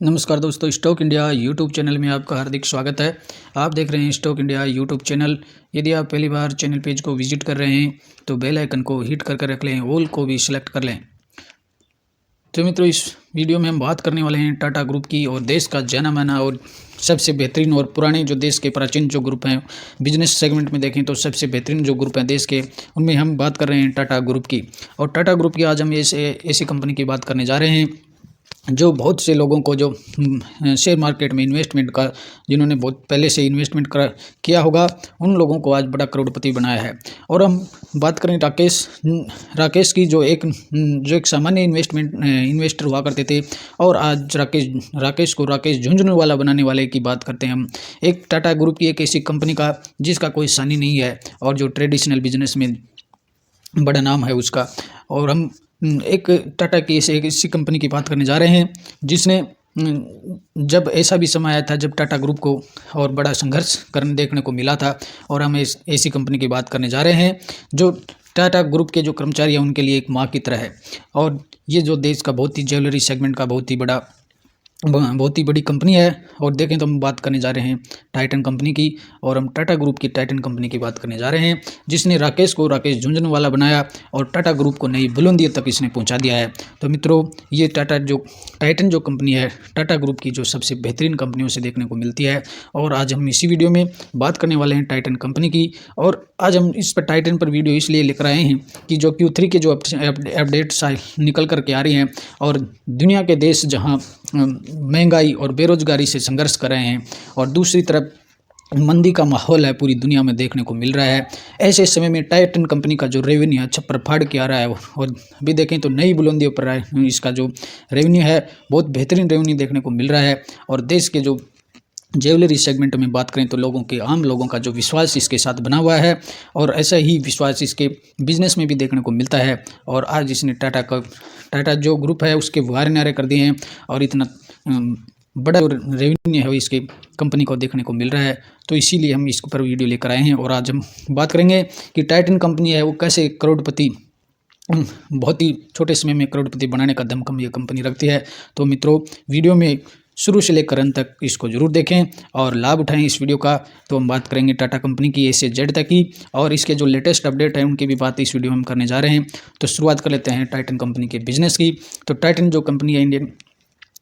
नमस्कार दोस्तों, stock India YouTube channel में आपका हार्दिक स्वागत है। आप देख रहे हैं स्टॉक इंडिया यूट्यूब चैनल। यदि आप पहली बार चैनल पेज को विजिट कर रहे हैं तो बेल आइकन को हिट करके रख लें, ऑल को भी सिलेक्ट कर लें। तो मित्रों, इस वीडियो में हम बात करने वाले हैं टाटा ग्रुप की और देश का जाना माना और सबसे बेहतरीन और पुराने जो देश के प्राचीन जो ग्रुप हैं, बिजनेस सेगमेंट में देखें तो सबसे बेहतरीन जो ग्रुप हैं देश के, उनमें हम बात कर रहे हैं टाटा ग्रुप की। और टाटा ग्रुप की आज हम ऐसी कंपनी की बात करने जा रहे हैं जो बहुत से लोगों को जो शेयर मार्केट में इन्वेस्टमेंट का, जिन्होंने बहुत पहले से इन्वेस्टमेंट किया होगा, उन लोगों को आज बड़ा करोड़पति बनाया है। और हम बात करें राकेश की, जो एक सामान्य इन्वेस्टर हुआ करते थे, और आज राकेश को राकेश झुंझुनवाला बनाने वाले की बात करते हैं हम। एक टाटा ग्रुप की एक ऐसी कंपनी का जिसका कोई सानी नहीं है और जो ट्रेडिशनल बिजनेस में बड़ा नाम है उसका। और हम एक टाटा की ऐसी कंपनी की बात करने जा रहे हैं जिसने जब ऐसा भी समय आया था जब टाटा ग्रुप को और बड़ा संघर्ष करने देखने को मिला था, और हम ऐसी कंपनी की बात करने जा रहे हैं जो टाटा ग्रुप के जो कर्मचारी हैं उनके लिए एक माँ की तरह है। और ये जो देश का बहुत ही ज्वेलरी सेगमेंट का बहुत ही बड़ी कंपनी है। और देखें तो हम बात करने जा रहे हैं टाइटन कंपनी की, और हम टाटा ग्रुप की टाइटन कंपनी की बात करने जा रहे हैं जिसने राकेश को राकेश झुंझुनवाला बनाया और टाटा ग्रुप को नई बुलंदियों तक इसने पहुंचा दिया है। तो मित्रों, ये टाइटन जो कंपनी है टाटा ग्रुप की, जो सबसे बेहतरीन कंपनियों से देखने को मिलती है। और आज हम इसी वीडियो में बात करने वाले हैं टाइटन कंपनी की। और आज हम इस पर टाइटन पर वीडियो इसलिए लेकर आए हैं कि जो Q3 के जो अपडेट्स निकल करके आ रही हैं, और दुनिया के देश जहाँ महंगाई और बेरोजगारी से संघर्ष कर रहे हैं और दूसरी तरफ मंदी का माहौल है पूरी दुनिया में देखने को मिल रहा है, ऐसे समय में टाइटन कंपनी का जो रेवेन्यू है छप्पर फाड़ के आ रहा है। और अभी देखें तो नई बुलंदियों पर इसका जो रेवेन्यू है बहुत बेहतरीन रेवेन्यू देखने को मिल रहा है। और देश के जो ज्वेलरी सेगमेंट में बात करें तो आम लोगों का जो विश्वास इसके साथ बना हुआ है, और ऐसा ही विश्वास इसके बिजनेस में भी देखने को मिलता है। और आज इसने टाटा जो ग्रुप है उसके वारे नारे कर दिए हैं, और इतना बड़ा रेवेन्यू है इसके कंपनी को देखने को मिल रहा है। तो इसीलिए हम इस पर वीडियो लेकर आए हैं। और आज हम बात करेंगे कि टाइटन कंपनी है वो कैसे बहुत ही छोटे समय में करोड़पति बनाने का दमखम ये कंपनी रखती है। तो मित्रों, वीडियो में शुरू से लेकर अंत तक इसको जरूर देखें और लाभ उठाएं इस वीडियो का। तो हम बात करेंगे टाटा कंपनी की A से Z तक की, और इसके जो लेटेस्ट अपडेट है उनकी भी बात इस वीडियो में हम करने जा रहे हैं। तो शुरुआत कर लेते हैं टाइटन कंपनी के बिजनेस की। तो टाइटन जो कंपनी है इंडियन,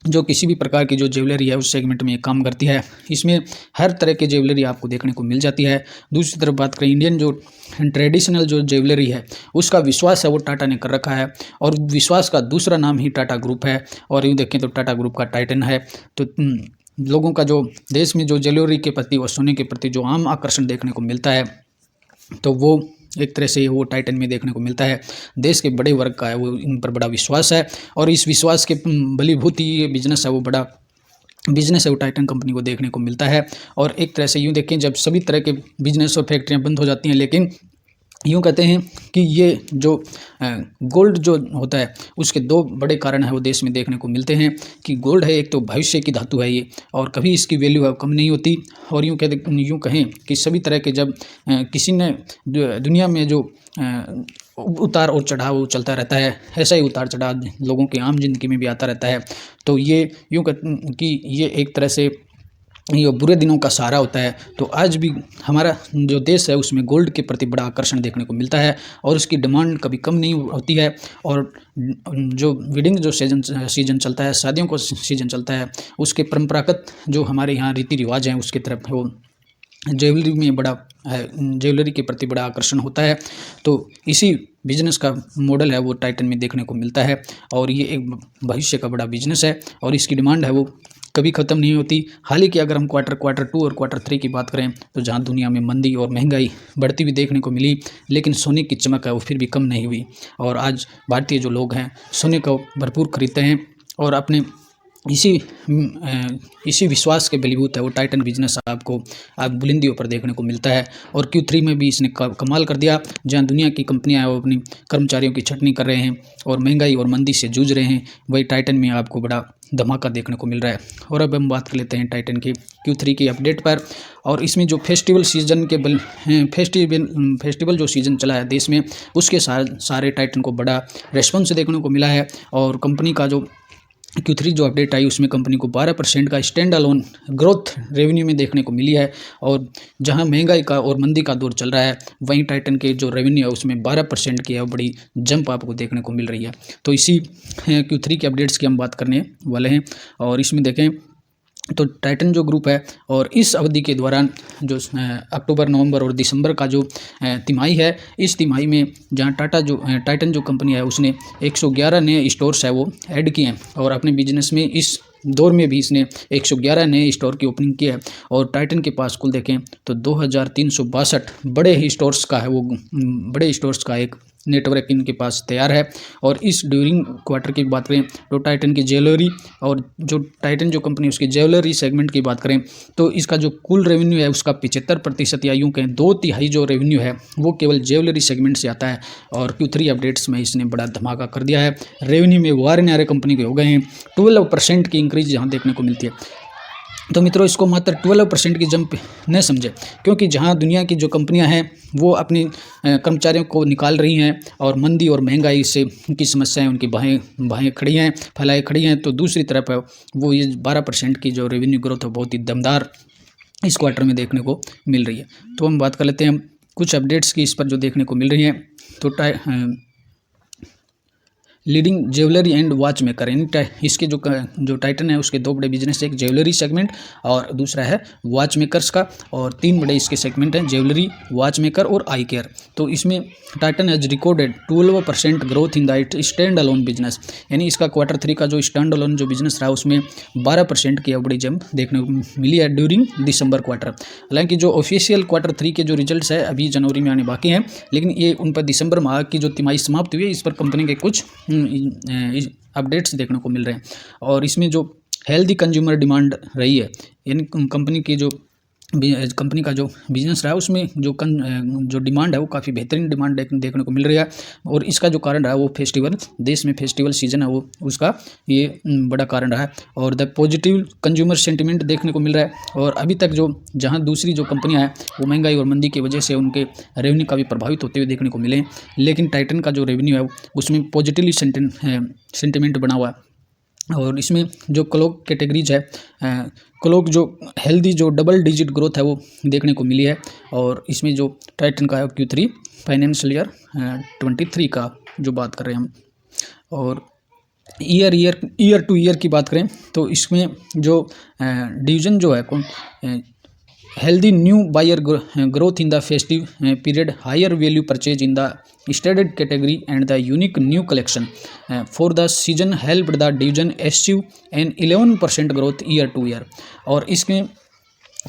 जो किसी भी प्रकार की जो ज्वेलरी है उस सेगमेंट में काम करती है। इसमें हर तरह की ज्वेलरी आपको देखने को मिल जाती है। दूसरी तरफ बात करें इंडियन जो ट्रेडिशनल जो ज्वेलरी है उसका विश्वास है वो टाटा ने कर रखा है, और विश्वास का दूसरा नाम ही टाटा ग्रुप है। और यूँ देखें तो टाटा ग्रुप का टाइटन है। तो लोगों का जो देश में जो ज्वेलरी के प्रति और सोने के प्रति जो आम आकर्षण देखने को मिलता है, तो वो एक तरह से वो टाइटन में देखने को मिलता है। देश के बड़े वर्ग का है वो इन पर बड़ा विश्वास है, और इस विश्वास के बलीभूत ही ये बिजनेस है वो बड़ा बिजनेस है वो टाइटन कंपनी को देखने को मिलता है। और एक तरह से यूँ देखें, जब सभी तरह के बिजनेस और फैक्ट्रियाँ बंद हो जाती हैं, लेकिन यूँ कहते हैं कि ये जो गोल्ड जो होता है उसके दो बड़े कारण है वो देश में देखने को मिलते हैं। कि गोल्ड है एक तो भविष्य की धातु है ये, और कभी इसकी वैल्यू कम नहीं होती। और यूँ कहें कि सभी तरह के जब किसी ने दुनिया में जो उतार और चढ़ाव चलता रहता है, ऐसा ही उतार चढ़ाव लोगों की आम जिंदगी में भी आता रहता है। तो ये यूँ कि ये एक तरह से ये बुरे दिनों का सहारा होता है। तो आज भी हमारा जो देश है उसमें गोल्ड के प्रति बड़ा आकर्षण देखने को मिलता है, और उसकी डिमांड कभी कम नहीं होती है। और जो वेडिंग जो सीजन चलता है, शादियों का सीजन चलता है, उसके परंपरागत जो हमारे यहाँ रीति रिवाज हैं उसके तरफ वो ज्वेलरी में बड़ा है, ज्वेलरी के प्रति बड़ा आकर्षण होता है। तो इसी बिजनेस का मॉडल है वो टाइटन में देखने को मिलता है, और ये एक भविष्य का बड़ा बिजनेस है, और इसकी डिमांड है वो कभी ख़त्म नहीं होती। हालांकि अगर हम क्वार्टर 2 और क्वार्टर 3 की बात करें तो जहां दुनिया में मंदी और महंगाई बढ़ती हुई देखने को मिली, लेकिन सोने की चमक है वो फिर भी कम नहीं हुई। और आज भारतीय जो लोग हैं सोने को भरपूर खरीदते हैं, और अपने इसी विश्वास के बलीबूत है वो टाइटन बिजनेस आपको बुलंदियों पर देखने को मिलता है। और Q3 में भी इसने कमाल कर दिया। जहां दुनिया की कंपनियां हैं वो अपनी कर्मचारियों की छटनी कर रहे हैं और महंगाई और मंदी से जूझ रहे हैं, वही टाइटन में आपको बड़ा धमाका देखने को मिल रहा है। और अब हम बात कर लेते हैं टाइटन की Q3 की अपडेट पर। और इसमें जो फेस्टिवल जो सीज़न चला है देश में, उसके सारे टाइटन को बड़ा रेस्पॉन्स देखने को मिला है। और कंपनी का जो Q3 जो अपडेट आई उसमें कंपनी को 12% का स्टैंड अलोन ग्रोथ रेवेन्यू में देखने को मिली है। और जहां महंगाई का और मंदी का दौर चल रहा है, वहीं टाइटन के जो रेवेन्यू है उसमें 12% की है बड़ी जंप आपको देखने को मिल रही है। तो इसी Q3 के अपडेट्स की हम बात करने वाले हैं। और इसमें देखें तो टाइटन जो ग्रुप है, और इस अवधि के दौरान जो अक्टूबर, नवंबर और दिसंबर का जो तिमाही है, इस तिमाही में जहां टाइटन जो कंपनी है उसने 111 नए स्टोर्स है वो ऐड किए हैं। और अपने बिजनेस में इस दौर में भी इसने 111 नए स्टोर की ओपनिंग की है। और टाइटन के पास कुल देखें तो 2362 बड़े स्टोर्स का है वो बड़े स्टोर्स का एक नेटवर्क इनके पास तैयार है। और इस ड्यूरिंग क्वार्टर की बात करें तो टाइटन की ज्वेलरी और जो टाइटन जो कंपनी उसकी ज्वेलरी सेगमेंट की बात करें तो इसका जो कुल रेवेन्यू है उसका 75% या यूँ कहें 2/3 जो रेवेन्यू है वो केवल ज्वेलरी सेगमेंट से आता है। और Q3 अपडेट्स में इसने बड़ा धमाका कर दिया है। रेवेन्यू में वारे नारे कंपनी के हो गए हैं। 12% की इंक्रीज यहाँ देखने को मिलती है। तो मित्रों, इसको मात्र 12% की जंप न समझे, क्योंकि जहां दुनिया की जो कंपनियां हैं वो अपनी कर्मचारियों को निकाल रही हैं और मंदी और महंगाई से उनकी समस्याएं उनकी बाहें खड़ी हैं, फैलाए खड़ी हैं, तो दूसरी तरफ वो ये 12% की जो रेवेन्यू ग्रोथ है बहुत ही दमदार इस क्वार्टर में देखने को मिल रही है। तो हम बात कर लेते हैं कुछ अपडेट्स की इस पर जो देखने को मिल रही हैं। तो leading jewellery and watch maker, इसके जो टाइटन है उसके 2 बड़े बिजनेस, एक ज्वेलरी सेगमेंट और दूसरा है वॉच मेकर्स का। और 3 बड़े इसके सेगमेंट हैं, ज्वेलरी, वॉच मेकर और आई केयर। तो इसमें Titan has recorded 12% growth in the it stand alone business, यानी इसका Q3 का जो स्टैंड अलोन जो बिजनेस रहा उसमें 12% की बड़ी जंप देखने को मिली है ड्यूरिंग दिसंबर क्वार्टर। हालांकि जो ऑफिशियल Q3 के जो रिजल्ट्स है अभी जनवरी में आने बाकी हैं, लेकिन ये उन पर दिसंबर माह की जो तिमाही समाप्त हुई है इस पर कंपनी के कुछ अपडेट्स देखने को मिल रहे हैं। और इसमें जो हेल्दी कंज्यूमर डिमांड रही है, यानी कंपनी का जो बिजनेस रहा है उसमें जो डिमांड है वो काफ़ी बेहतरीन डिमांड देखने को मिल रही है। और इसका जो कारण रहा है वो फेस्टिवल, देश में फेस्टिवल सीजन है वो उसका ये बड़ा कारण रहा है। और द पॉजिटिव कंज्यूमर सेंटिमेंट देखने को मिल रहा है। और अभी तक जहां दूसरी जो कंपनियां हैं वो महंगाई और मंदी की वजह से उनके रेवेन्यू काफ़ी प्रभावित होते हुए देखने को मिले, लेकिन टाइटन का जो रेवेन्यू है उसमें पॉजिटिवली सेंटिमेंट बना हुआ है। और इसमें जो क्लोक कैटेगरीज है, क्लोक जो हेल्दी जो डबल डिजिट ग्रोथ है वो देखने को मिली है। और इसमें जो टाइटन का है Q3 फाइनेंशियल ईयर 23 का जो बात कर रहे हैं हम, और ईयर टू ईयर की बात करें तो इसमें जो डिवीजन जो है healthy new buyer growth in the festive period, higher value purchase in the standard category and the unique new collection for the season helped the division achieve an 11% growth year to year. और इसमें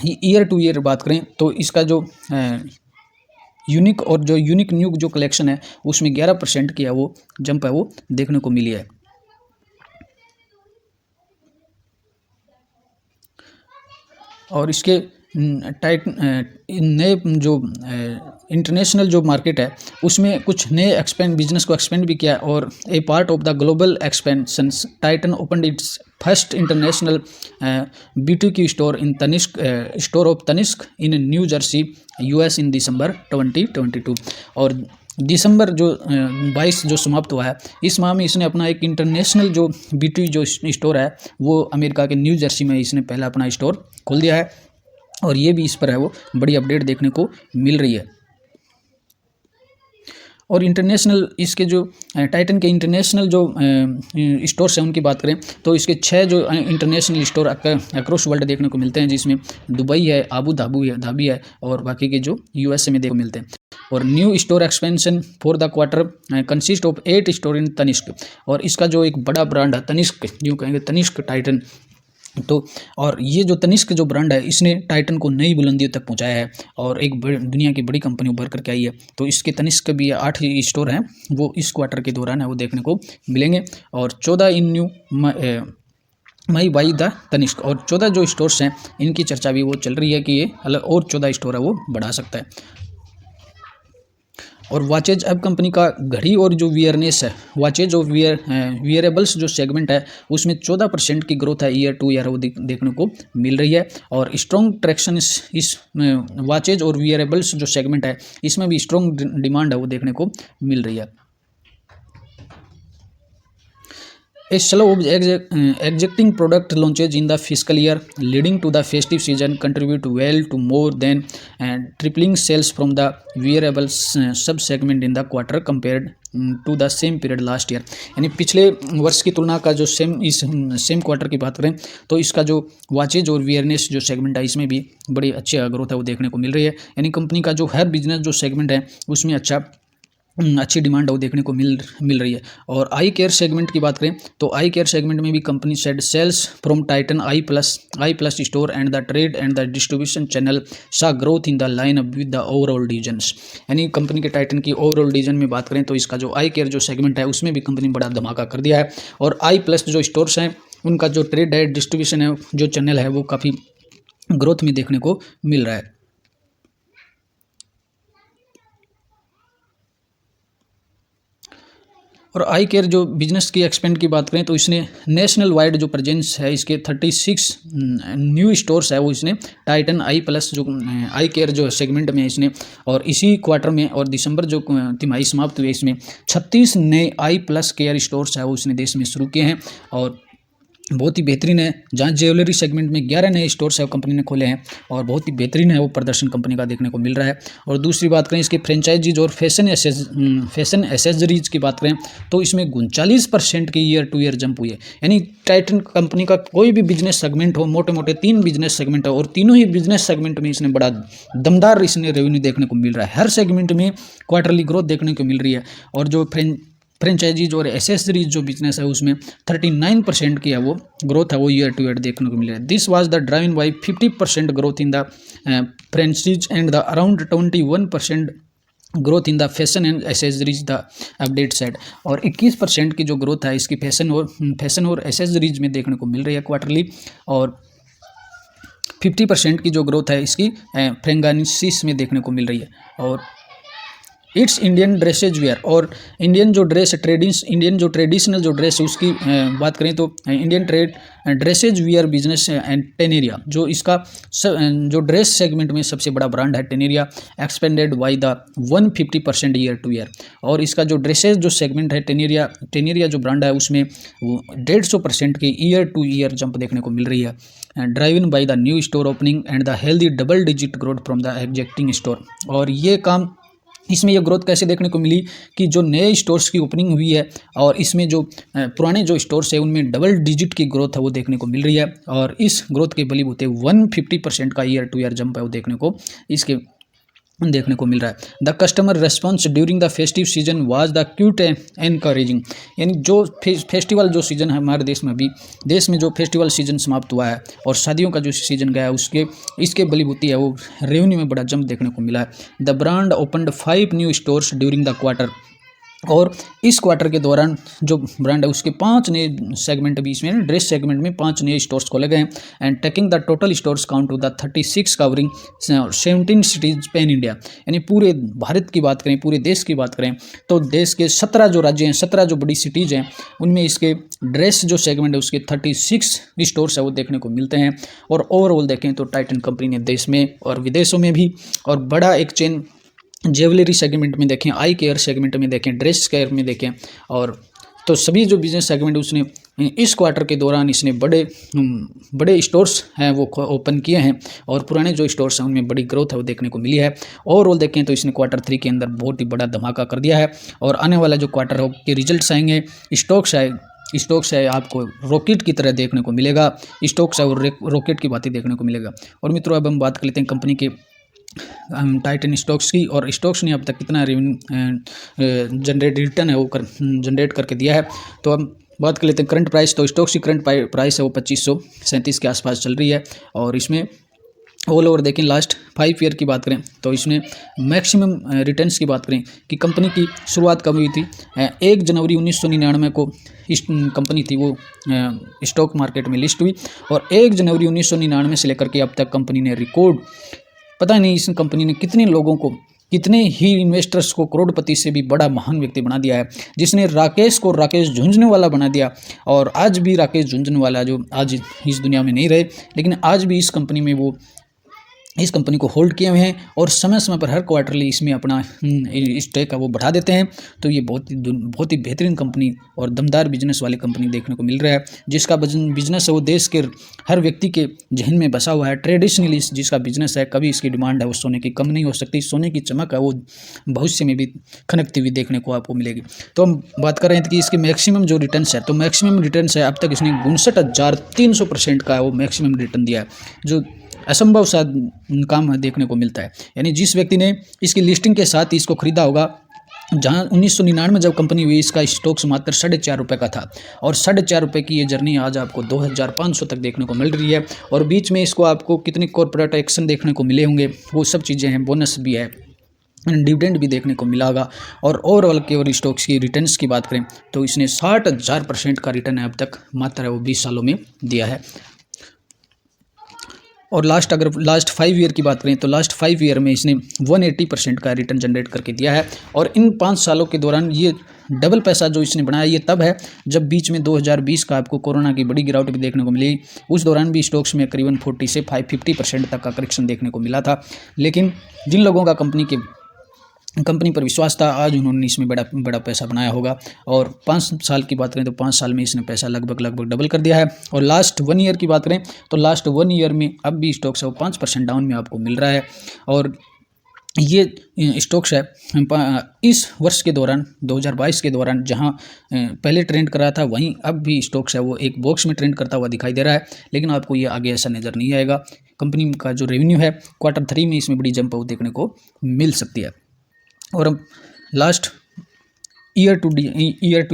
year to year बात करें तो इसका जो unique new जो collection है उसमें 11% की है वो जंप है वो देखने को मिली है। और इसके नए जो इंटरनेशनल जो मार्केट है उसमें कुछ नए बिजनेस को एक्सपेंड भी किया। और a part of the global expansion Titan opened its first international B2Q store in store of Tanishq in New Jersey US in December 2022। और दिसंबर जो 22 जो समाप्त हुआ है इस माह में इसने अपना एक इंटरनेशनल जो B2 जो स्टोर है वो अमेरिका के न्यू जर्सी में इसने पहला अपना स्टोर खोल दिया है। और ये भी इस पर है वो बड़ी अपडेट देखने को मिल रही है। और इंटरनेशनल इसके जो टाइटन के इंटरनेशनल जो स्टोर्स हैं उनकी बात करें तो इसके 6 जो इंटरनेशनल स्टोर अक्रॉस वर्ल्ड देखने को मिलते हैं, जिसमें दुबई है, आबू धाबी है और बाकी के जो USA में देखने को मिलते हैं। और new store expansion for the quarter consist of 8 store in Tanishq. और इसका जो एक बड़ा ब्रांड है तनिष्क, यूँ कहेंगे तनिष्क टाइटन, तो और ये जो तनिष्क जो ब्रांड है इसने टाइटन को नई बुलंदियों तक पहुंचाया है और एक दुनिया की बड़ी कंपनी उभर करके आई है। तो इसके तनिष्क भी 8 स्टोर हैं वो इस क्वार्टर के दौरान है वो देखने को मिलेंगे। और 14 in new May by the Tanishq, और 14 जो स्टोर्स हैं इनकी चर्चा भी वो चल रही है कि ये अलग और 14 स्टोर है वो बढ़ा सकता है। और वॉचेज अब कंपनी का घड़ी और जो वियरनेस है, वॉचेज और वियरेबल्स जो सेगमेंट है उसमें 14% की ग्रोथ है ईयर टू ईयर वो देखने को मिल रही है। और स्ट्रॉन्ग ट्रैक्शन इस वॉचेज और वियरेबल्स जो सेगमेंट है इसमें भी स्ट्रॉन्ग डिमांड है वो देखने को मिल रही है। A slow executing product launches in the fiscal year leading to the festive season contribute well to more than tripling sales from the wearables sub-segment in the quarter compared to the same period last year। यानी पिछले वर्ष की तुलना का जो same quarter की बात करें तो इसका जो वॉचेज और वियरनेस जो सेगमेंट है इसमें भी बड़ी अच्छी ग्रोथ है वो देखने को मिल रही है। यानी कंपनी का जो हर बिजनेस जो सेगमेंट है उसमें अच्छी डिमांड वो देखने को मिल रही है। और आई केयर सेगमेंट की बात करें तो आई केयर सेगमेंट में भी company said sales from Titan eye plus store and the trade and the distribution channel saw growth in the line up with the overall divisions. यानी कंपनी के टाइटन की overall division में बात करें तो इसका जो आई केयर जो सेगमेंट है उसमें भी कंपनी बड़ा धमाका कर दिया है। और आई प्लस जो स्टोर्स हैं उनका जो ट्रेड है डिस्ट्रीब्यूशन है जो चैनल है वो काफ़ी ग्रोथ में देखने को मिल रहा है। और आई केयर जो बिजनेस की एक्सपेंड की बात करें तो इसने नेशनल वाइड जो प्रेजेंस है इसके 36 न्यू स्टोर्स है वो इसने टाइटन आई प्लस जो आई केयर जो सेगमेंट में इसने और इसी क्वार्टर में और दिसंबर जो तिमाही समाप्त हुई इसमें 36 नए आई प्लस केयर स्टोर्स है वो इसने देश में शुरू किए हैं और बहुत ही बेहतरीन है। जहाँ ज्वेलरी सेगमेंट में 11 नए स्टोर्स है कंपनी ने खोले हैं और बहुत ही बेहतरीन है वो प्रदर्शन कंपनी का देखने को मिल रहा है। और दूसरी बात करें इसके फ्रेंचाइजीज और फैशन एसेसरीज की बात करें तो इसमें 39% की ईयर टू ईयर जंप हुई है। यानी टाइटन कंपनी का कोई भी बिजनेस सेगमेंट हो, मोटे मोटे 3 बिजनेस सेगमेंट हो और तीनों ही बिजनेस सेगमेंट में इसने बड़ा दमदार इसने रेवेन्यू देखने को मिल रहा है। हर सेगमेंट में क्वार्टरली ग्रोथ देखने को मिल रही है। और जो फ्रेंचाइजीज और एसेसरीज जो बिजनेस है उसमें 39% की है वो ग्रोथ है वो ईयर टू ईयर देखने को मिल रहा है। This was the driven by 50% growth in the franchise and the around 21% growth in the fashion and accessories the update set. और 21% की जो ग्रोथ है इसकी फैशन और एसेसरीज में देखने को मिल रही है क्वार्टरली। और 50% की जो ग्रोथ है इसकी फ्रेंचाइजीज में देखने को मिल रही है। और इट्स इंडियन ड्रेसेज वेयर और इंडियन जो ट्रेडिशनल जो ड्रेस है उसकी बात करें तो Indian dresses wear business and Taneira जो इसका जो ड्रेस सेगमेंट में सबसे बड़ा ब्रांड है Taneira expanded by the 150% year to year. और इसका जो ड्रेसेज जो सेगमेंट है टेनेरिया जो ब्रांड है उसमें 150% की ईयर टू ईयर जंप देखने को मिल रही है। Driven by the new store opening and the healthy double digit growth from the existing store. और ये काम इसमें यह ग्रोथ कैसे देखने को मिली कि जो नए स्टोर्स की ओपनिंग हुई है और इसमें जो पुराने जो स्टोर्स है उनमें डबल डिजिट की ग्रोथ है वो देखने को मिल रही है। और इस ग्रोथ के बलबूते 150% का ईयर टू ईयर जंप है वो देखने को मिल रहा है। The customer response during the festive season was the cute and encouraging. यानी जो फेस्टिवल जो सीजन है हमारे देश में भी जो फेस्टिवल सीजन समाप्त हुआ है और शादियों का जो सीजन गया है इसके बलबूते है वो रेवेन्यू में बड़ा जंप देखने को मिला है। The brand opened 5 new stores during the quarter. और इस क्वार्टर के दौरान जो ब्रांड है उसके 5 नए सेगमेंट भी इसमें ड्रेस सेगमेंट में 5 नए स्टोर्स खोले गए हैं and taking the total stores count to the 36 covering 17 cities pan India. यानी पूरे भारत की बात करें, पूरे देश की बात करें तो देश के 17 जो राज्य हैं, 17 जो बड़ी सिटीज़ हैं उनमें इसके ड्रेस जो सेगमेंट है उसके 36 स्टोर्स है वो देखने को मिलते हैं। और ओवरऑल देखें तो टाइटन कंपनी ने देश में और विदेशों में भी और बड़ा एक चेन ज्वेलरी सेगमेंट में देखें, आई केयर सेगमेंट में देखें, ड्रेस केयर में देखें और तो सभी जो बिजनेस सेगमेंट उसने इस क्वार्टर के दौरान इसने बड़े स्टोर्स हैं वो ओपन किए हैं और पुराने जो स्टोर्स हैं उनमें बड़ी ग्रोथ है वो देखने को मिली है। ओवरऑल देखें तो इसने क्वार्टर 3 के अंदर बहुत ही बड़ा धमाका कर दिया है। और आने वाला जो क्वार्टर है के रिजल्ट्स आएंगे, स्टॉक्स है आपको रॉकेट की तरह देखने को मिलेगा, स्टॉक्स है और रॉकेट की बातें देखने को मिलेगा। और मित्रों अब हम बात कर लेते हैं कंपनी के टाइटन स्टॉक्स की। और स्टॉक्स ने अब तक कितना रेवेन्यू रिटर्न है वो जनरेट करके दिया है। तो अब बात कर लेते हैं करंट प्राइस। तो स्टॉक्स की करंट प्राइस है वो 2537 के आसपास चल रही है। और इसमें ऑल ओवर देखें लास्ट 5 ईयर की बात करें तो इसमें मैक्सिमम रिटर्न्स की बात करें कि कंपनी की शुरुआत कब हुई थी 1 जनवरी 1999 को इस कंपनी थी वो स्टॉक मार्केट में लिस्ट हुई। और 1 जनवरी 1999 से लेकर के अब तक कंपनी ने रिकॉर्ड पता नहीं इस कंपनी ने कितने लोगों को, कितने ही इन्वेस्टर्स को करोड़पति से भी बड़ा महान व्यक्ति बना दिया है, जिसने राकेश को राकेश झुंझुनवाला बना दिया। और आज भी राकेश झुंझुनवाला जो आज इस दुनिया में नहीं रहे लेकिन आज भी इस कंपनी में वो इस कंपनी को होल्ड किए हुए हैं और समय समय पर हर क्वार्टरली इसमें अपना स्टेक है वो बढ़ा देते हैं। तो ये बहुत ही बेहतरीन कंपनी और दमदार बिजनेस वाली कंपनी देखने को मिल रहा है, जिसका बिजनेस है वो देश के हर व्यक्ति के जहन में बसा हुआ है। ट्रेडिशनली जिसका बिजनेस है, कभी इसकी डिमांड है वो सोने की कम नहीं हो सकती। सोने की चमक है वो भविष्य में भी खनकती हुई देखने को आपको मिलेगी। तो हम बात कर रहे हैं कि इसकी मैक्सिमम जो रिटर्न्स है, तो मैक्सिमम रिटर्न्स है अब तक इसने 59,300% का है वो मैक्सिमम रिटर्न दिया है, जो असंभव सा काम देखने को मिलता है। यानी जिस व्यक्ति ने इसकी लिस्टिंग के साथ ही इसको खरीदा होगा, जहां 1999 जब कंपनी हुई, इसका स्टॉक्स मात्र 4.5 रुपये का था और 4.5 रुपये की ये जर्नी आज आपको 2,500 तक देखने को मिल रही है। और बीच में इसको आपको कितनी कॉर्पोरेट एक्शन देखने को मिले होंगे, वो सब चीज़ें हैं, बोनस भी है, डिविडेंड भी देखने को मिला होगा। और ओवरऑल केवल स्टॉक्स की रिटर्न्स की बात करें तो इसने 60,000% का रिटर्न है अब तक मात्र वो 20 सालों में दिया है। और लास्ट 5 ईयर की बात करें तो लास्ट 5 ईयर में इसने 180% का रिटर्न जनरेट करके दिया है। और इन 5 सालों के दौरान ये डबल पैसा जो इसने बनाया, ये तब है जब बीच में 2020 का आपको कोरोना की बड़ी गिरावट भी देखने को मिली। उस दौरान भी स्टॉक्स में करीबन 40 से 50% तक का करेक्शन देखने को मिला था। लेकिन जिन लोगों का कंपनी पर विश्वास था, आज उन्होंने इसमें बड़ा पैसा बनाया होगा। और 5 साल की बात करें तो 5 साल में इसने पैसा लगभग डबल कर दिया है। और लास्ट 1 ईयर की बात करें तो लास्ट 1 ईयर में अब भी स्टॉक्स है वो 5% डाउन में आपको मिल रहा है। और ये स्टॉक्स है इस वर्ष के दौरान 2022 के दौरान जहां पहले ट्रेंड कर रहा था, वहीं अब भी स्टॉक्स है वो एक बॉक्स में ट्रेंड करता हुआ दिखाई दे रहा है। लेकिन आपको ये आगे ऐसा नज़र नहीं आएगा। कंपनी का जो रेवेन्यू है Q3 में इसमें बड़ी जंप देखने को मिल सकती है। और हम लास्ट ईयर टू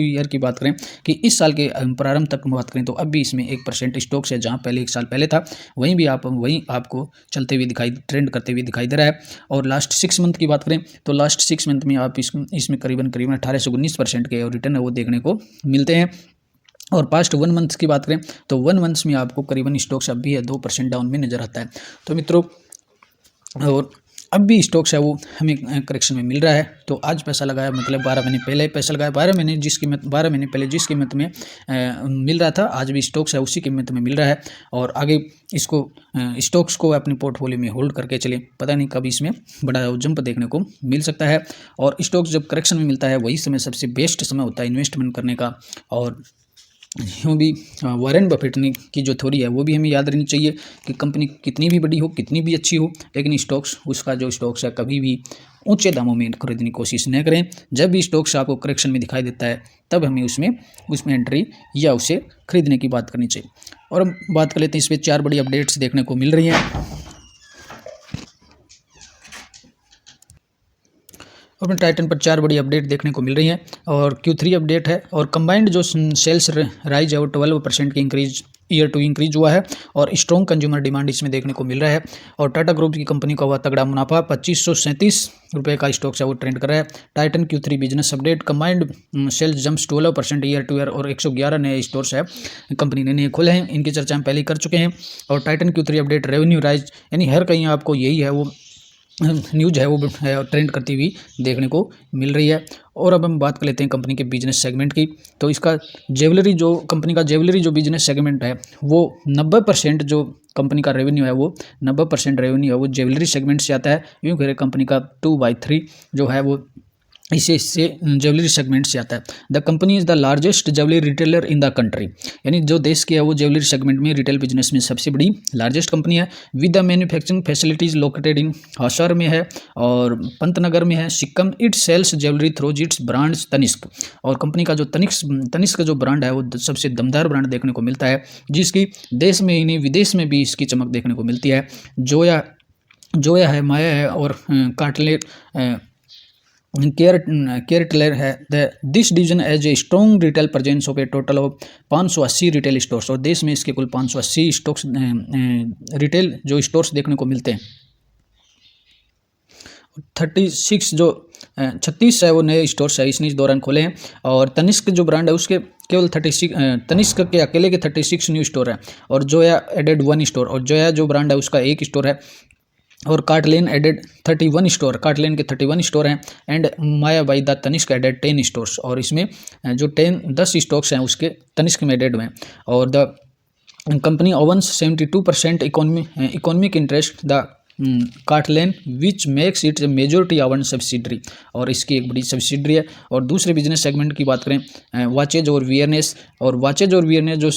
ईयर की बात करें कि इस साल के प्रारंभ तक बात करें तो अब भी इसमें 1% स्टॉक्स है, जहां पहले 1 साल पहले था वहीं आपको चलते हुए ट्रेंड करते हुए दिखाई दे रहा है। और लास्ट 6 मंथ की बात करें तो लास्ट 6 मंथ में आप इसमें करीबन 18 से 19% के रिटर्न है वो देखने को मिलते हैं। और पास्ट 1 मंथ की बात करें तो 1 मंथ्स में आपको करीबन स्टॉक्स अब भी है 2% डाउन में नज़र आता है। तो मित्रों, और अब भी स्टॉक्स है वो हमें करेक्शन में मिल रहा है। तो आज पैसा लगाया मतलब 12 महीने पहले पैसा लगाया, 12 महीने पहले जिस कीमत में मिल रहा था, आज भी स्टॉक्स है उसी कीमत में मिल रहा है। और आगे इसको स्टॉक्स को अपने पोर्टफोलियो में होल्ड करके चले, पता नहीं कब इसमें बड़ा जंप देखने को मिल सकता है। और स्टॉक्स जब करेक्शन में मिलता है वही समय सबसे बेस्ट समय होता है इन्वेस्टमेंट करने का। और यूँ भी वॉरेन बफेट ने की जो थ्योरी है वो भी हमें याद रहनी चाहिए कि कंपनी कितनी भी बड़ी हो, कितनी भी अच्छी हो, लेकिन उसका जो स्टॉक्स है कभी भी ऊंचे दामों में खरीदने की कोशिश न करें। जब भी स्टॉक्स आपको करेक्शन में दिखाई देता है तब हमें उसमें एंट्री या उसे खरीदने की बात करनी चाहिए। और हम बात कर लेते हैं, इस पर 4 बड़ी अपडेट्स देखने को मिल रही हैं। अपने टाइटन पर 4 बड़ी अपडेट देखने को मिल रही हैं। और Q3 अपडेट है और कंबाइंड जो सेल्स राइज है वो 12% की इंक्रीज ईयर टू इंक्रीज हुआ है। और स्ट्रॉन्ग कंज्यूमर डिमांड इसमें देखने को मिल रहा है। और टाटा ग्रुप की कंपनी का हुआ तगड़ा मुनाफा, 2537 रुपये का स्टॉक है वो ट्रेंड कर रहा है। Titan Q3 business update, combined sales jumps 12% year to year और 111 नए स्टोर्स है कंपनी ने नए खोले हैं। इनकी चर्चा हम पहले ही कर चुके हैं। और Titan Q3 update, revenue rise, यानी हर कहीं आपको यही है वो न्यूज़ है वो ट्रेंड करती हुई देखने को मिल रही है। और अब हम बात कर लेते हैं कंपनी के बिजनेस सेगमेंट की। तो इसका कंपनी का ज्वेलरी जो बिजनेस सेगमेंट है वो 90% जो कंपनी का रेवेन्यू है वो 90% रेवेन्यू है वो ज्वेलरी सेगमेंट से आता है। यूँ कह रहे कंपनी का 2/3 जो है वो इससे ज्वेलरी सेगमेंट से आता है। The company is the largest jewellery retailer in the country, यानी जो देश की है वो ज्वेलरी सेगमेंट में रिटेल बिजनेस में सबसे बड़ी लार्जेस्ट कंपनी है। With the manufacturing facilities located in Hosur में है और पंतनगर में है, Sikkim. It sells jewellery through its brands Tanishq. और कंपनी का जो तनिष्क का जो ब्रांड है वो सबसे दमदार ब्रांड देखने को मिलता है, जिसकी देश में ही नहीं विदेश में भी इसकी चमक देखने को मिलती है। जोया है, माया है और केयर है। This division as a strong retail presence of a total of 580 retail stores. और देश में इसके कुल 580 स्टॉक्स रिटेल जो स्टोर्स देखने को मिलते हैं। 36 है वो नए स्टोर्स है इसने इस दौरान खोले हैं। और तनिष्क जो ब्रांड है उसके केवल 36 तनिष्क के अकेले के 36 न्यू स्टोर है। और जोया एडेड 1 स्टोर, और जोया जो ब्रांड है उसका 1 स्टोर है। और कार्टलेन एडेड 31 स्टोर, कार्टलेन के 31 स्टोर हैं। And Mia by the Tanishq added 10 stores, और इसमें जो 10 स्टॉक्स हैं उसके तनिष्क में एडेड हुए हैं। और the company owns 72% economic interest the CaratLane which makes it majority own subsidiary, और इसकी एक बड़ी सब्सिडरी है। और दूसरे बिजनेस सेगमेंट की बात करें वॉचेज और वियरनेस, और वॉचेज और वियरनेस जो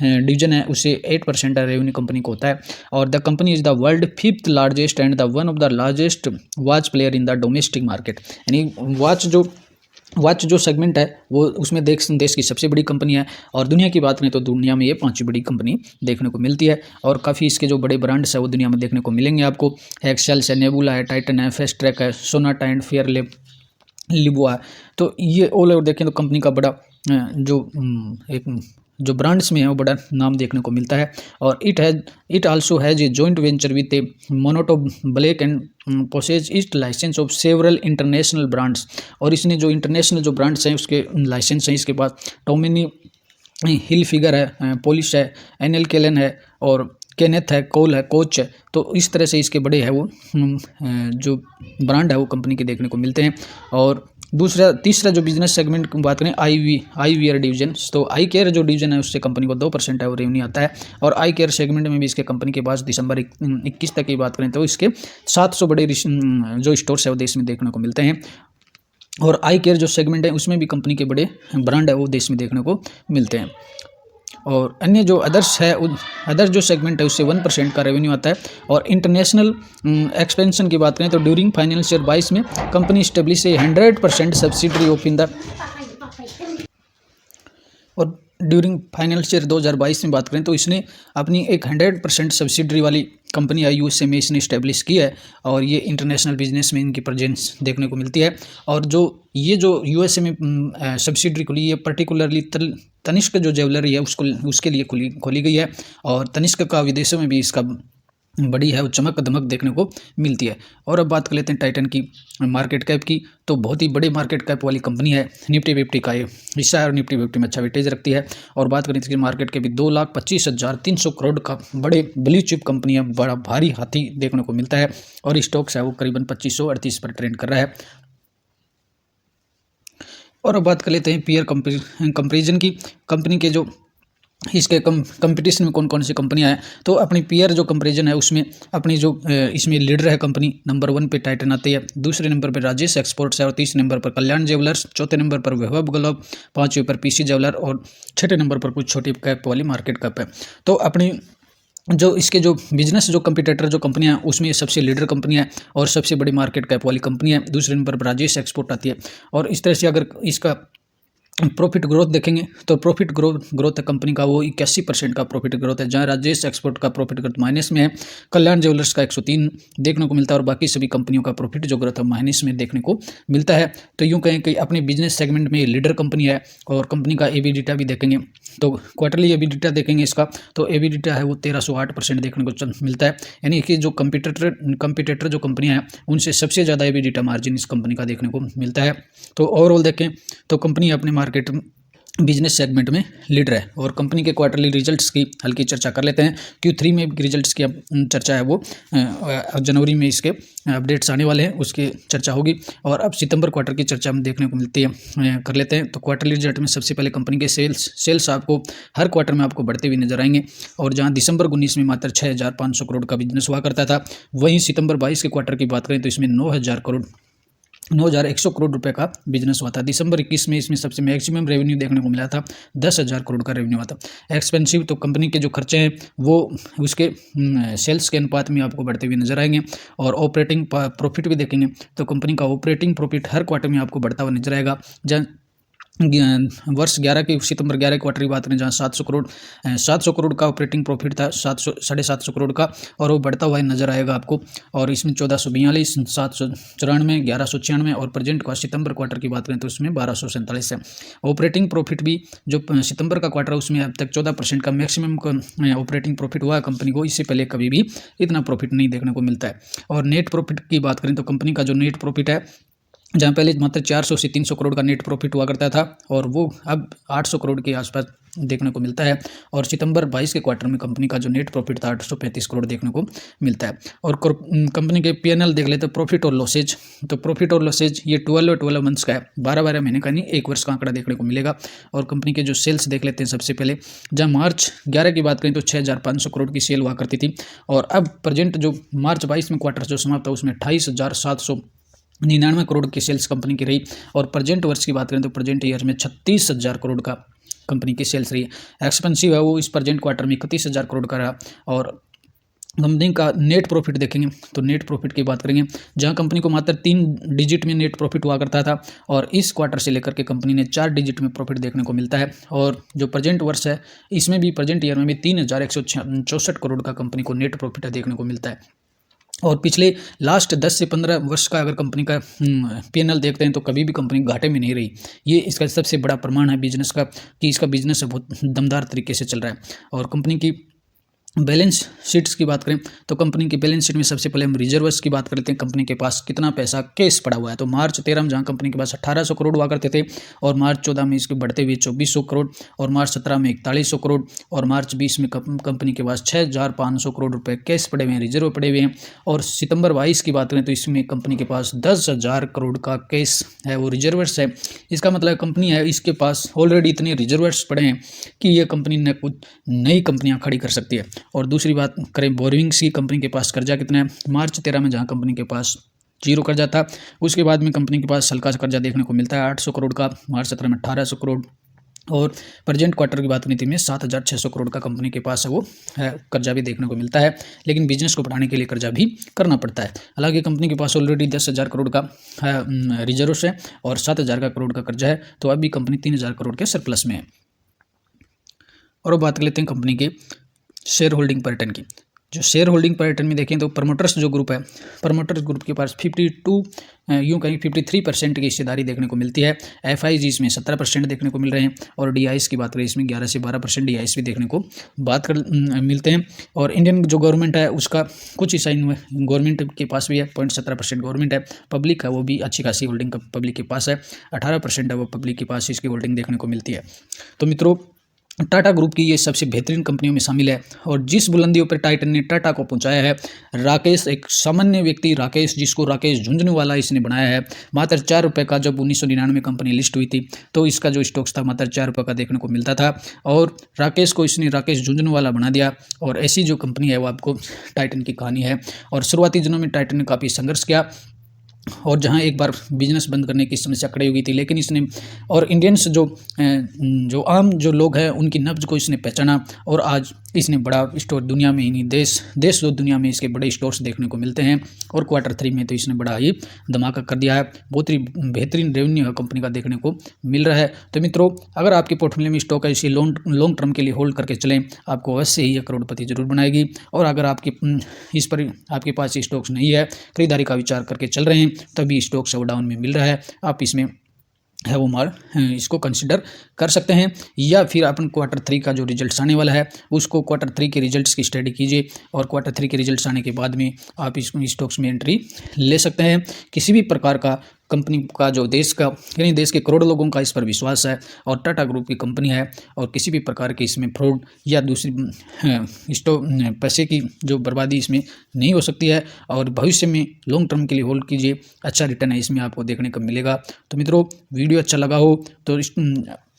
डिवीजन है उससे 8% रेवेन्यू कंपनी को होता है। और the company is the world 5th largest and the one of the largest watch player in the domestic market, यानी वॉच जो सेगमेंट है वो उसमें देश की सबसे बड़ी कंपनी है। और दुनिया की बात करें तो दुनिया में ये 5वीं बड़ी कंपनी देखने को मिलती है। और काफ़ी इसके जो बड़े ब्रांड्स है वो दुनिया में देखने को मिलेंगे आपको। एक्सेल्स है, नेबुला है, टाइटन है, फेस्ट ट्रैक है, सोनाटा एंड फेयर लिबुआ है। तो ये ऑल ओवर देखें तो कंपनी का बड़ा एक जो ब्रांड्स में है वो बड़ा नाम देखने को मिलता है। और it also has a joint venture with a मोनोटो black and possesses it license of several international brands, और इसने जो इंटरनेशनल जो ब्रांड्स हैं उसके लाइसेंस हैं इसके पास। टोमिनी हिल फिगर है, पॉलिश है, एनएल केलन है, और केनेथ है, कोल है, कोच है। तो इस तरह से इसके बड़े है वो जो ब्रांड है वो कंपनी के देखने को मिलते हैं। और तीसरा जो बिजनेस सेगमेंट की बात करें आई वीयर डिवीजन, तो आई केयर जो डिवीजन है उससे कंपनी को 2% है वो रेवेन्यू आता है। और आई केयर सेगमेंट में भी इसके कंपनी के पास दिसंबर 21 तक की बात करें तो इसके 700 बड़े जो स्टोर्स है वो देश में देखने को मिलते हैं। और आई केयर जो सेगमेंट है उसमें भी कंपनी के बड़े ब्रांड है वो देश में देखने को मिलते हैं। और अन्य जो अदर जो सेगमेंट है उससे 1% का रेवेन्यू आता है। और इंटरनेशनल एक्सपेंशन की बात करें तो ड्यूरिंग फाइनेंशियल 22 में company establish 100% subsidiary of in the, और ड्यूरिंग फाइनेंशियल 2022 में बात करें तो इसने अपनी एक 100% सब्सिडरी वाली कंपनी आई यूएसए में इसने इस्टेब्लिश की है। और ये इंटरनेशनल बिजनेस में इनकी प्रेजेंस देखने को मिलती है। और जो यूएसए में सब्सिडरी खुली है पर्टिकुलरली तनिष्क जो ज्वेलरी है उसके लिए खोली गई है। और तनिष्क का विदेशों में भी इसका बड़ी है वो चमक दमक देखने को मिलती है। और अब बात कर लेते हैं टाइटन की मार्केट कैप की, तो बहुत ही बड़े मार्केट कैप वाली कंपनी है, निफ्टी 50 का ये हिस्सा है और निफ्टी 50 में अच्छा वेटेज रखती है। और बात करें इसकी मार्केट कैप 2,25,300 करोड़ का बड़े ब्लू चिप कंपनी है, बड़ा भारी हाथी देखने को मिलता है। और स्टॉक्स है वो करीबन 2538 पर ट्रेंड कर रहा है। और अब बात कर लेते हैं पीयर कंपेरिजन की, कंपनी के जो इसके कंपटीशन में कौन कौन सी कंपनियां हैं। तो अपनी पीयर जो कंपेरिजन है उसमें अपनी जो इसमें लीडर है कंपनी, नंबर 1 पे टाइटन आती है, दूसरे नंबर पर राजेश एक्सपोर्ट्स है, और तीसरे नंबर पर कल्याण ज्वेलर्स, चौथे नंबर पर वैभव ग्लोब, पाँचवें पर पीसी ज्वेलर, और छठे नंबर पर कुछ छोटी कैप वाली मार्केट कैप है। तो अपनी जो इसके जो बिजनेस जो कंपटीटर जो कंपनियां उसमें सबसे लीडर कंपनी है और सबसे बड़ी मार्केट कैप वाली कंपनी है। दूसरे नंबर पर राजेश एक्सपोर्ट आती है। और इस तरह से अगर इसका प्रॉफिट ग्रोथ देखेंगे तो प्रॉफिट ग्रोथ है कंपनी का वो 81% का प्रॉफिट ग्रोथ है, जहाँ राजेश एक्सपोर्ट का प्रॉफिट ग्रोथ माइनस में है, कल्याण ज्वेलर्स का 103 देखने को मिलता है, और बाकी सभी कंपनियों का प्रॉफिट जो ग्रोथ है माइनस में देखने को मिलता है। तो यूँ कहें कि अपने बिजनेस सेगमेंट में लीडर कंपनी है। और कंपनी का एबिडिटा भी देखेंगे तो क्वार्टरली एबिडिटा देखेंगे इसका, तो एबिडिटा है वो 1308% देखने को मिलता है, यानी कि जो कंपटीटर जो कंपनियाँ हैं उनसे सबसे ज़्यादा एबिडिटा मार्जिन इस कंपनी का देखने को मिलता है। तो ओवरऑल देखें तो कंपनी अपने मार्केट बिजनेस सेगमेंट में लीडर है। और कंपनी के क्वार्टरली रिजल्ट्स की हल्की चर्चा कर लेते हैं। Q3 में रिजल्ट्स की चर्चा है वो जनवरी में इसके अपडेट्स आने वाले हैं, उसकी चर्चा होगी। और अब सितंबर क्वार्टर की चर्चा हम देखने को मिलती है कर लेते हैं। तो क्वार्टरली रिजल्ट में सबसे पहले कंपनी के सेल्स आपको हर क्वार्टर में आपको बढ़ते हुए नजर आएंगे। और जहां दिसंबर 19 में मात्र 6,500 करोड़ का बिजनेस हुआ करता था, वहीं सितंबर 22 के क्वार्टर की बात करें तो इसमें 9,100 करोड़ रुपए का बिजनेस हुआ था। दिसंबर 21 में इसमें सबसे मैक्सिमम रेवेन्यू देखने को मिला था, 10,000 करोड़ का रेवेन्यू हुआ था। एक्सपेंसिव तो कंपनी के जो खर्चे हैं वो उसके सेल्स के अनुपात में आपको बढ़ते हुए नजर आएंगे। और ऑपरेटिंग प्रॉफिट भी देखेंगे तो कंपनी का ऑपरेटिंग प्रॉफिट हर क्वार्टर में आपको बढ़ता हुआ नजर आएगा। जहाँ वर्ष 11 की सितंबर 11 क्वार्टर की बात करें जहाँ 700 करोड़ का ऑपरेटिंग प्रॉफिट था, 750 करोड़ का, और वो बढ़ता हुआ नजर आएगा आपको। और इसमें 1442, 794, 1196, और प्रेजेंट का सितंबर क्वार्टर की बात करें तो उसमें 1247 है। ऑपरेटिंग प्रॉफिट भी जो सितंबर का क्वार्टर उसमें अब तक 14% का मैक्सिमम ऑपरेटिंग प्रॉफिट हुआ है कंपनी को, इससे पहले कभी भी इतना प्रॉफिट नहीं देखने को मिलता है। और नेट प्रॉफिट की बात करें तो कंपनी का जो नेट प्रॉफिट है जहाँ पहले मात्र 400 से 300 करोड़ का नेट प्रॉफिट हुआ करता था और वो अब 800 करोड़ के आसपास देखने को मिलता है। और सितंबर 22 के क्वार्टर में कंपनी का जो नेट प्रॉफिट था 835 करोड़ देखने को मिलता है। और कंपनी के पीएनएल देख लेते हैं, प्रॉफिट और लॉसेज। तो प्रॉफिट और लॉसेज ये 12 मंथ्स का है, 12 महीने का नहीं, 1 वर्ष का आंकड़ा देखने को मिलेगा। और कंपनी के जो सेल्स देख लेते हैं सबसे पहले, जहाँ मार्च 11 की बात करें तो 6500 करोड़ की सेल हुआ करती थी और अब प्रेजेंट जो मार्च 22 में क्वार्टर जो समाप्त था उसमें 28,799 करोड़ की सेल्स कंपनी की रही। और प्रेजेंट वर्ष की बात करें तो प्रेजेंट ईयर में 36,000 करोड़ का कंपनी की सेल्स रही। एक्सपेंसिव है वो इस प्रेजेंट क्वार्टर में 31,000 करोड़ का रहा। और कंपनी का नेट प्रॉफिट देखेंगे तो नेट प्रॉफिट की बात करेंगे, जहां कंपनी को मात्र 3 डिजिट में नेट प्रॉफिट हुआ करता था और इस क्वार्टर से लेकर के कंपनी ने 4 डिजिट में प्रॉफिट देखने को मिलता है। और जो प्रेजेंट वर्ष है इसमें भी, प्रेजेंट ईयर में भी 3,164 करोड़ का कंपनी को नेट प्रॉफिट देखने को मिलता है। और पिछले लास्ट 10 से 15 वर्ष का अगर कंपनी का पीएनएल देखते हैं तो कभी भी कंपनी घाटे में नहीं रही। ये इसका सबसे बड़ा प्रमाण है बिजनेस का कि इसका बिजनेस बहुत दमदार तरीके से चल रहा है। और कंपनी की बैलेंस शीट्स की बात करें तो कंपनी की बैलेंस शीट में सबसे पहले हम रिजर्व्स की बात करते हैं, कंपनी के पास कितना पैसा कैश पड़ा हुआ है। तो मार्च 13 में जहां कंपनी के पास 1800 करोड़ हुआ करते थे और मार्च 14 में इसके बढ़ते हुए 2400 करोड़ और मार्च 17 में 4100 करोड़ और मार्च 20 में कंपनी के पास 6500 करोड़ रुपए कैश पड़े हुए हैं, रिजर्व पड़े हुए हैं। और सितंबर 22 की बात करें तो इसमें कंपनी के पास 10,000 करोड़ का कैश है, वो रिजर्वर्स है। इसका मतलब कंपनी है इसके पास ऑलरेडी इतने रिजर्वर्स पड़े हैं कि ये कंपनी ने कुछ नई कंपनियां खड़ी कर सकती है। और दूसरी बात करें बोरिंग्स की, कंपनी के पास कर्जा कितना है। मार्च 13 में जहां कंपनी के पास 0 कर्जा था, उसके बाद में कंपनी के पास हल्का सा कर्जा देखने को मिलता है 800 करोड़ का, मार्च 17 में 1800 करोड़ और प्रेजेंट क्वार्टर की बात नीति में 7,600 करोड़ का कंपनी के पास है वो है कर्जा भी देखने को मिलता है। लेकिन बिजनेस को बढ़ाने के लिए कर्जा भी करना पड़ता है। हालांकि कंपनी के पास ऑलरेडी 10,000 करोड़ का रिजर्व है और 7,000 का करोड़ का कर्जा है, तो अभी कंपनी 3,000 करोड़ के सरप्लस में है। और अब बात कर लेते हैं कंपनी के शेयर होल्डिंग पैटर्न की। जो शेयर होल्डिंग पैटर्न में देखें तो प्रमोटर्स जो ग्रुप है, प्रमोटर्स ग्रुप के पास 53% की हिस्सेदारी देखने को मिलती है। एफआईजी इसमें 17% देखने को मिल रहे हैं और डीआईएस की बात करें इसमें 11 से 12% डीआईएस भी देखने को मिलते हैं। और इंडियन जो गवर्नमेंट है उसका कुछ हिस्सा गवर्नमेंट के पास भी है, 0.17% गवर्नमेंट है। पब्लिक है वो भी अच्छी खासी होल्डिंग पब्लिक के पास है, 18% है वो पब्लिक के पास इसकी होल्डिंग देखने को मिलती है। तो मित्रों, टाटा ग्रुप की ये सबसे बेहतरीन कंपनियों में शामिल है। और जिस बुलंदियों पर टाइटन ने टाटा को पहुंचाया है, राकेश एक सामान्य व्यक्ति राकेश, जिसको राकेश झुंझुनवाला इसने बनाया है। मात्र 4 रुपये का जब 1999 में कंपनी लिस्ट हुई थी तो इसका जो स्टॉक्स था मात्र 4 रुपये का देखने को मिलता था और राकेश को इसने राकेश झुंझुनवाला बना दिया। और ऐसी जो कंपनी है वो आपको टाइटन की कहानी है। और शुरुआती दिनों में टाइटन ने काफ़ी संघर्ष किया और जहां एक बार बिजनेस बंद करने की समस्या खड़ी हुई थी, लेकिन इसने और इंडियंस जो आम जो लोग हैं उनकी नब्ज को इसने पहचाना और आज इसने बड़ा स्टोर दुनिया में ही नहीं देश जो दुनिया में इसके बड़े स्टोर्स देखने को मिलते हैं। और क्वार्टर 3 में तो इसने बड़ा ही धमाका कर दिया है, बहुत ही बेहतरीन रेवेन्यू कंपनी का देखने को मिल रहा है। तो मित्रों, अगर आपके पोर्टफोलियो में स्टॉक है इसे लॉन्ग टर्म के लिए होल्ड करके चलें, आपको अवश्य ही 1 करोड़पति जरूर बनाएगी। और अगर इस पर आपके पास स्टॉक्स नहीं है, खरीदारी का विचार करके चल रहे हैं, तभी स्टॉक्स डाउन में मिल रहा है, आप इसमें है वो इसको कंसिडर कर सकते हैं। या फिर अपन क्वार्टर 3 का जो रिजल्ट्स आने वाला है उसको क्वार्टर 3 के रिजल्ट्स की स्टडी कीजिए और क्वार्टर 3 के रिजल्ट्स आने के बाद में आप इसको स्टॉक्स में एंट्री ले सकते हैं। किसी भी प्रकार का कंपनी का जो देश के करोड़ों लोगों का इस पर विश्वास है और टाटा ग्रुप की कंपनी है और किसी भी प्रकार के इसमें फ्रॉड या दूसरी पैसे की जो बर्बादी इसमें नहीं हो सकती है। और भविष्य में लॉन्ग टर्म के लिए होल्ड कीजिए, अच्छा रिटर्न है इसमें आपको देखने को मिलेगा। तो मित्रों, वीडियो अच्छा लगा हो तो इस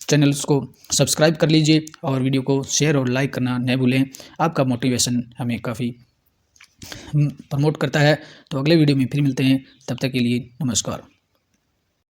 चैनल्स को सब्सक्राइब कर लीजिए और वीडियो को शेयर और लाइक करना न भूलें। आपका मोटिवेशन हमें काफ़ी प्रमोट करता है। तो अगले वीडियो में फिर मिलते हैं, तब तक के लिए नमस्कार।